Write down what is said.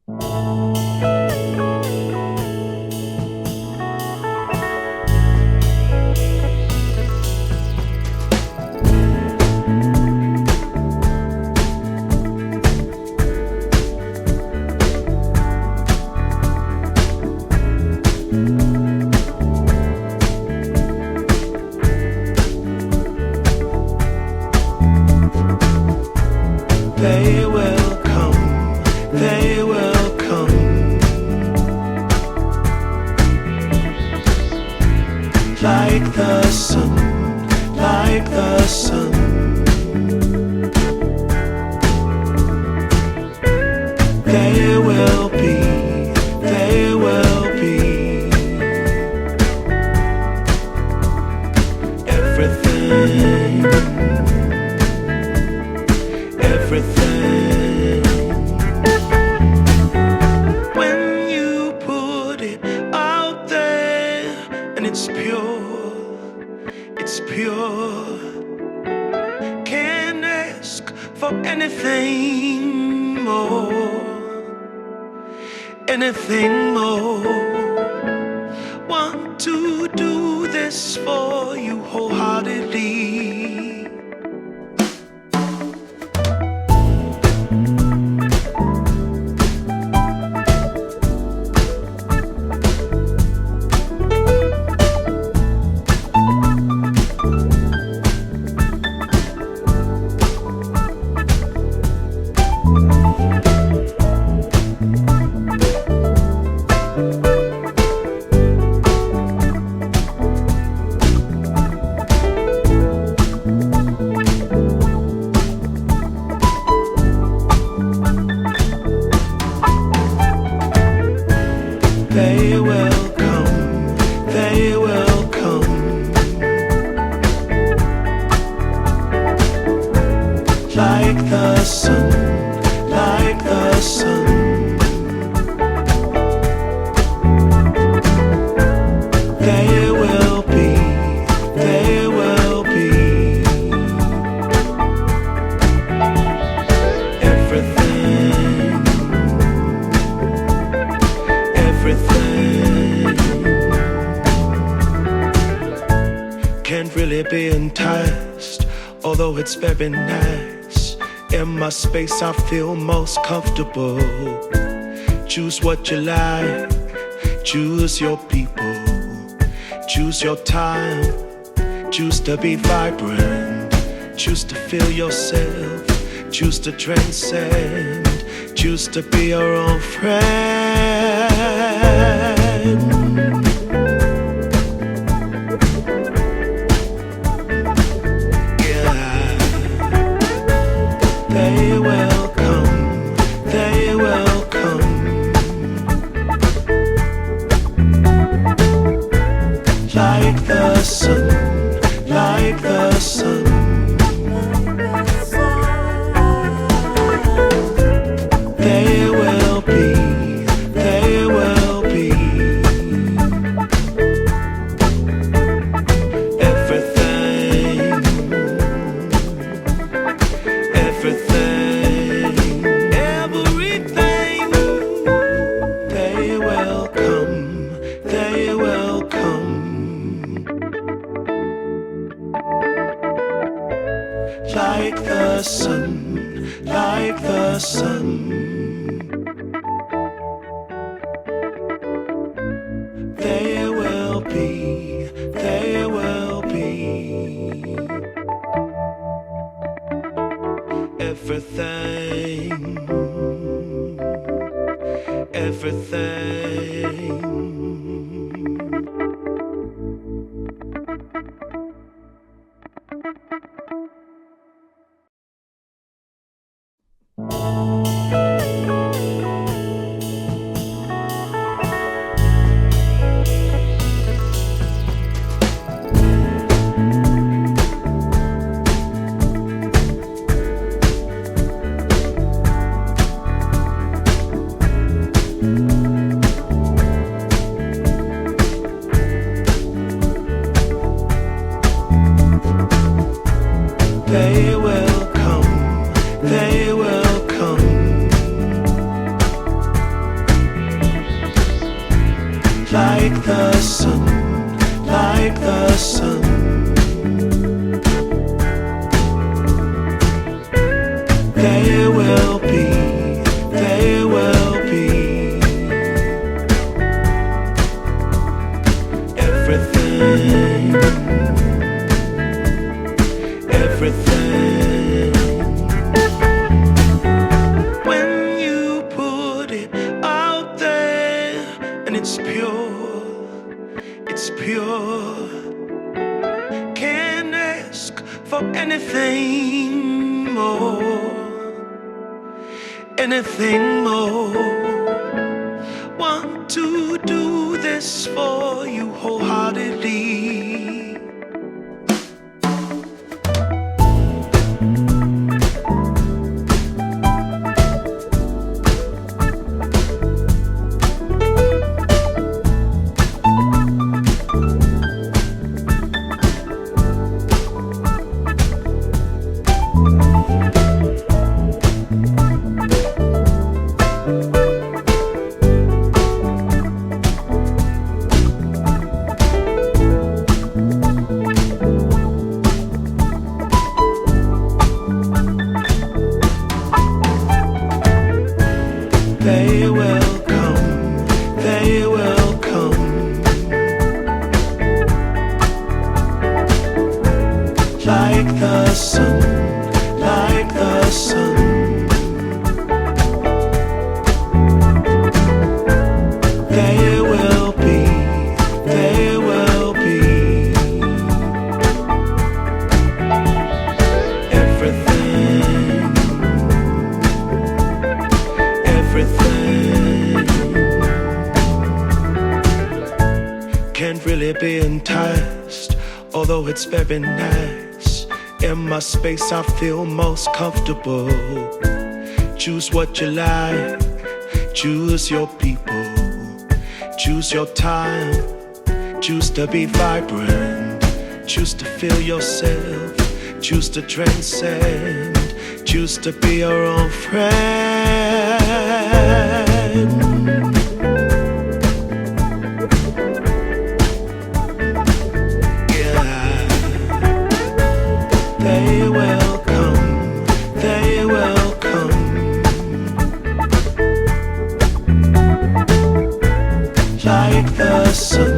They will come, like the sun, like the sun. They will be, they will be everything, everything. When you put it out there and it's pure, can't ask for anything more, anything more. Want to do this for you wholeheartedly. They will come, they will come, like the sun, like the sun. They will be, they will be everything, everything. Can't really be enticed, although it's very nice. In my space I feel most comfortable. Choose what you like, choose your people, choose your time, choose to be vibrant, choose to feel yourself, choose to transcend, choose to be your own friend. Yeah, they will come, they will come, like the sun, like the sun. They will be, they will be everything, everything, everything. They will come, they will come, like the sun, like the sun. They will be, they will be everything, everything. like the sun. They will be, they will be everything, everything. When you put it out there and it's pure, it's pure. Can't ask for anything more, anything more. Want to do this for you wholeheartedly. They will come, they will come, like the sun, like the sun. They will be, they will be everything, everything. Can't really be enticed, although it's very nice. In my space I feel most comfortable. Choose what you like, choose your people, choose your time, choose to be vibrant, choose to feel yourself, choose to transcend, choose to be your own friend. Yeah, they will come, they will come, like the sun.